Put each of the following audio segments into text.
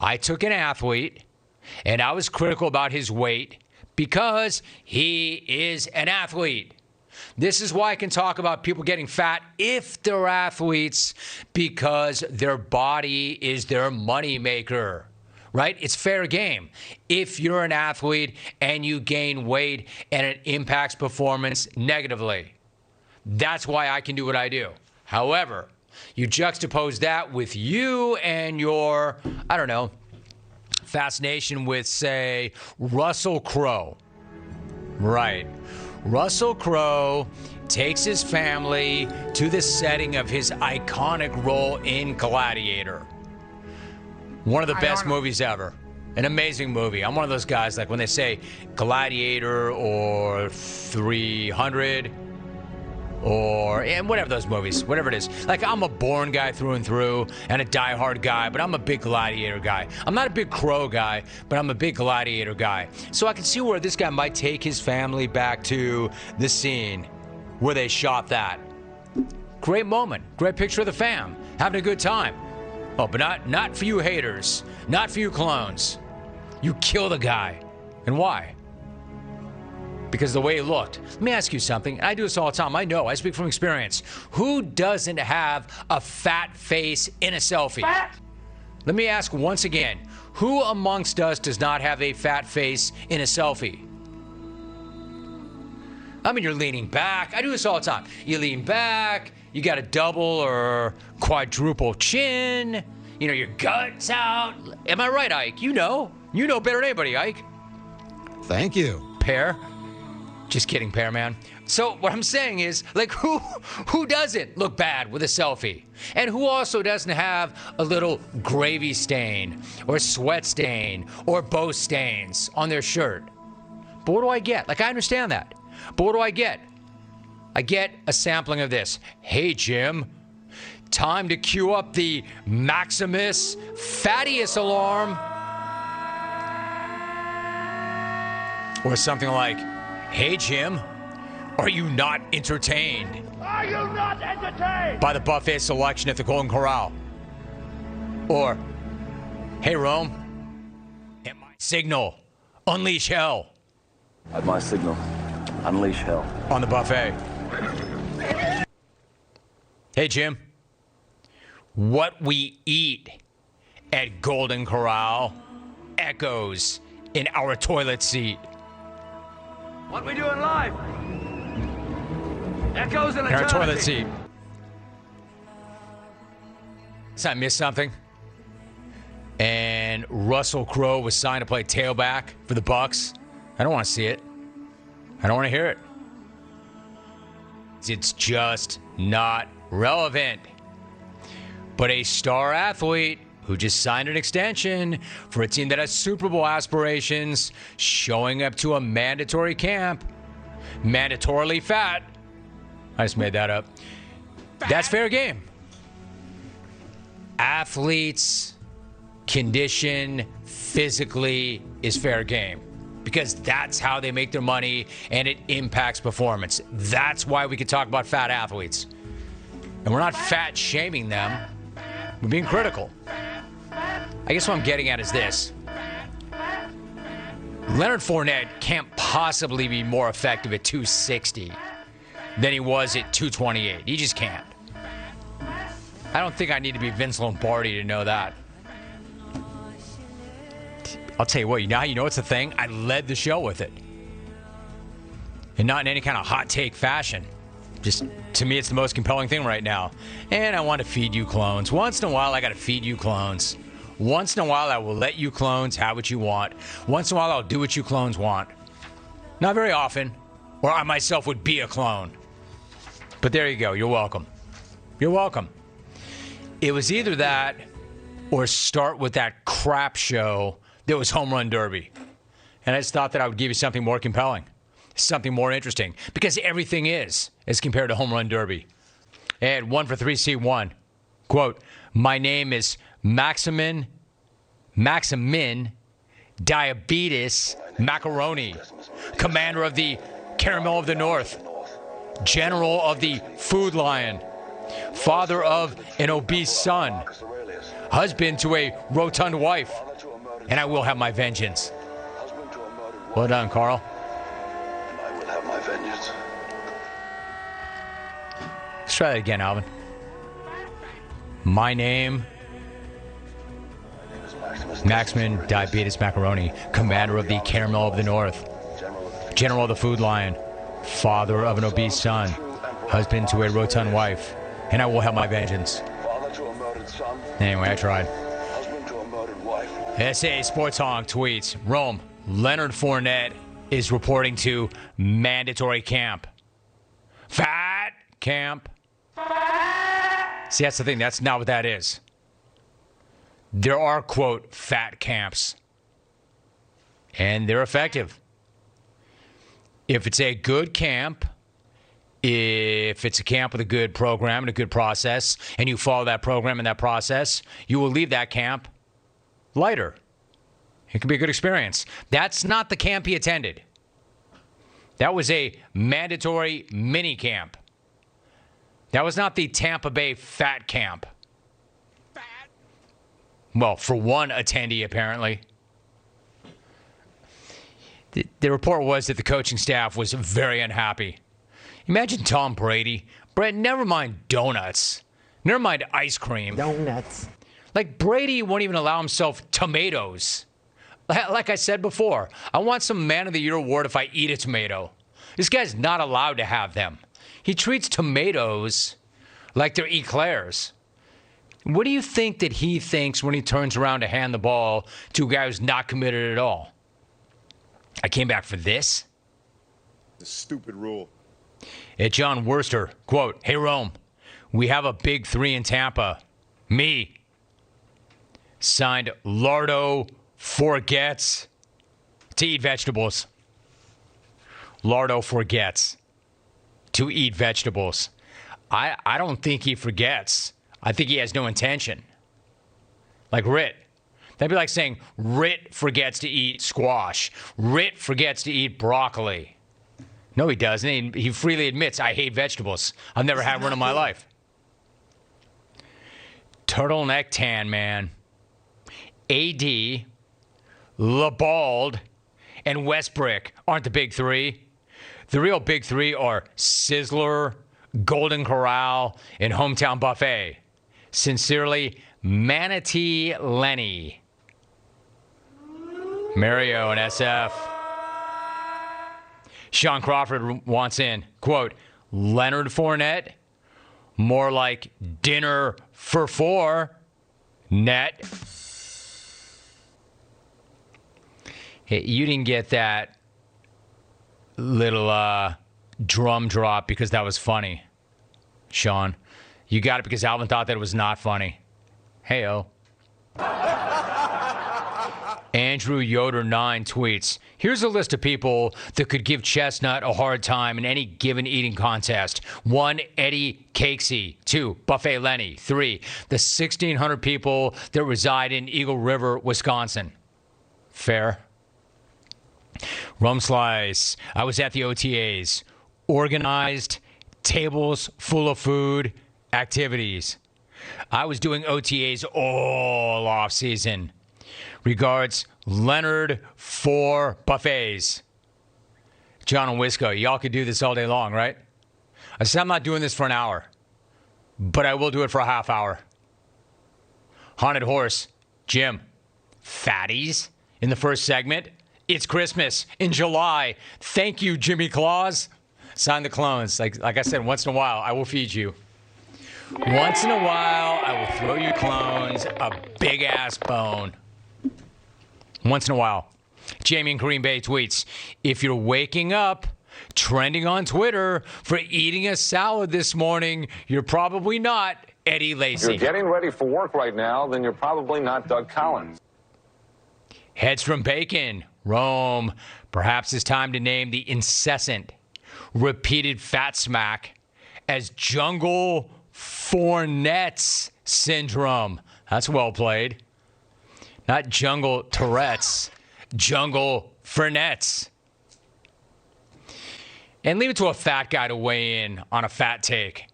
I took an athlete, and I was critical about his weight because he is an athlete. This is why I can talk about people getting fat if they're athletes, because their body is their moneymaker, right? It's fair game. If you're an athlete and you gain weight and it impacts performance negatively, that's why I can do what I do. However, you juxtapose that with you and your, I don't know, fascination with, say, Russell Crowe. Right. Russell Crowe takes his family to the setting of his iconic role in Gladiator. One of the best movies ever. An amazing movie. I'm one of those guys, like when they say Gladiator or 300 or whatever those movies, whatever it is. Like, I'm a Bourne guy through and through and a Die Hard guy, but I'm a big Gladiator guy. I'm not a big Crowe guy, but I'm a big Gladiator guy. So I can see where this guy might take his family back to the scene where they shot that. Great moment. Great picture of the fam. Having a good time. Oh, but not for you haters. Not for you clones. You kill the guy. And why? Because of the way he looked. Let me ask you something. I do this all the time. I know. I speak from experience. Who doesn't have a fat face in a selfie? Fat. Let me ask once again. Who amongst us does not have a fat face in a selfie? I mean, you're leaning back. I do this all the time. You lean back. You got a double or quadruple chin. You know, your gut's out. Am I right, Ike? You know. You know better than anybody, Ike. Thank you. Pear. Just kidding, Pear Man. So what I'm saying is, like, who doesn't look bad with a selfie? And who also doesn't have a little gravy stain or sweat stain or bow stains on their shirt? But what do I get? Like, I understand that. But what do I get? I get a sampling of this. Hey, Jim. Time to cue up the Maximus Fattius alarm. Or something like, hey, Jim, are you not entertained? Are you not entertained? By the buffet selection at the Golden Corral. Or, hey, Rome, at my signal, unleash hell. At my signal, unleash hell. On the buffet. Hey, Jim, what we eat at Golden Corral echoes in our toilet seat. What we doing live? Echoes in In our eternity. toilet seat. Did I miss something? And Russell Crowe was signed to play tailback for the Bucs. I don't want to see it. I don't want to hear it. It's just not relevant. But a star athlete who just signed an extension for a team that has Super Bowl aspirations, showing up to a mandatory camp, mandatorily fat. I just made that up. That's fair game. Athletes' condition physically is fair game because that's how they make their money and it impacts performance. That's why we can talk about fat athletes. And we're not fat shaming them. We're being critical. I guess what I'm getting at is this. Leonard Fournette can't possibly be more effective at 260 than he was at 228. He just can't. I don't think I need to be Vince Lombardi to know that. I'll tell you what, you know what's the thing? I led the show with it. And not in any kind of hot take fashion. Just, to me, it's the most compelling thing right now. And I want to feed you clones. Once in a while, I got to feed you clones. Once in a while, I will let you clones have what you want. Once in a while, I'll do what you clones want. Not very often, or I myself would be a clone. But there you go. You're welcome. You're welcome. It was either that or start with that crap show that was Home Run Derby. And I just thought that I would give you something more compelling, something more interesting, because everything is as compared to Home Run Derby. And 1 for 3C1. Quote, my name is Maximin Diabetes Macaroni, commander of the Caramel of the North, general of the Food Lion, father of an obese son, husband to a rotund wife, and I will have my vengeance. Well done, Carl. And I will have my vengeance. Let's try that again, Alvin. My name, Maximus Diabetes Macaroni, commander of the Caramel of the North, general of the Food Lion, father of an obese son, husband to a rotund wife, and I will have my vengeance. Anyway, I tried. SA Sports Honk tweets, Rome, Leonard Fournette is reporting to mandatory camp. Fat camp. See, that's the thing. That's not what that is. There are, quote, fat camps. And they're effective. If it's a good camp, if it's a camp with a good program and a good process, and you follow that program and that process, you will leave that camp lighter. It can be a good experience. That's not the camp he attended. That was a mandatory mini camp. That was not the Tampa Bay fat camp. Fat? Well, for one attendee, apparently. The report was that the coaching staff was very unhappy. Imagine Tom Brady. Brett, never mind donuts. Never mind ice cream. Donuts. Like, Brady won't even allow himself tomatoes. Like I said before, I want some Man of the Year award if I eat a tomato. This guy's not allowed to have them. He treats tomatoes like they're eclairs. What do you think that he thinks when he turns around to hand the ball to a guy who's not committed at all? I came back for this? The stupid rule. At John Worster, quote, Hey, Rome, we have a big three in Tampa. Me. Signed Lardo forgets to eat vegetables. Lardo forgets to eat vegetables. I don't think he forgets. I think he has no intention. Like Rit. That'd be like saying Rit forgets to eat squash. Rit forgets to eat broccoli. No, he doesn't. He freely admits, I hate vegetables. I've never had one in my life. Turtleneck Tan Man. AD, LeBald, and Westbrook aren't the big three. The real big three are Sizzler, Golden Corral, and Hometown Buffet. Sincerely, Manatee Lenny. Mario and SF. Sean Crawford wants in, quote, Leonard Fournette, more like dinner for four, net. Hey, you didn't get that little drum drop because that was funny, Sean. You got it because Alvin thought that it was not funny. Hey-o. Andrew Yoder 9 tweets, here's a list of people that could give Chestnut a hard time in any given eating contest. 1, Eddie Cakesy. 2, Buffet Lenny. 3, the 1,600 people that reside in Eagle River, Wisconsin. Fair. Rum Slice. I was at the OTAs. Organized, tables full of food, activities. I was doing OTAs all off season. Regards, Leonard for buffets. John and Wisco, y'all could do this all day long, right? I said I'm not doing this for an hour, but I will do it for a half hour. Haunted Horse, Jim, fatties in the first segment. It's Christmas in July. Thank you, Jimmy Claus. Sign the clones. Like I said, once in a while, I will feed you. Once in a while, I will throw you clones a big-ass bone. Once in a while. Jamie in Green Bay tweets, if you're waking up trending on Twitter for eating a salad this morning, you're probably not Eddie Lacy. If you're getting ready for work right now, then you're probably not Doug Collins. Heads from Bacon, Rome. Perhaps it's time to name the incessant, repeated fat smack as Jungle Fournette's syndrome. That's well played. Not Jungle Tourette's, Jungle Fournette's. And leave it to a fat guy to weigh in on a fat take.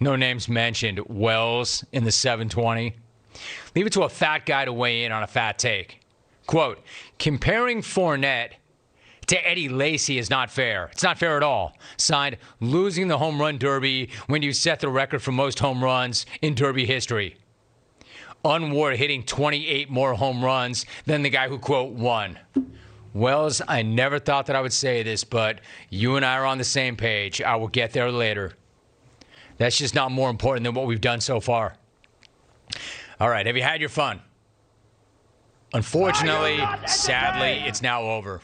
No names mentioned. Wells in the 720. Leave it to a fat guy to weigh in on a fat take. Quote, comparing Fournette to Eddie Lacy is not fair. It's not fair at all. Signed, losing the home run derby when you set the record for most home runs in derby history. Unwar hitting 28 more home runs than the guy who, quote, won. Wells, I never thought that I would say this, but you and I are on the same page. I will get there later. That's just not more important than what we've done so far. All right, have you had your fun? Unfortunately, sadly, it's now over.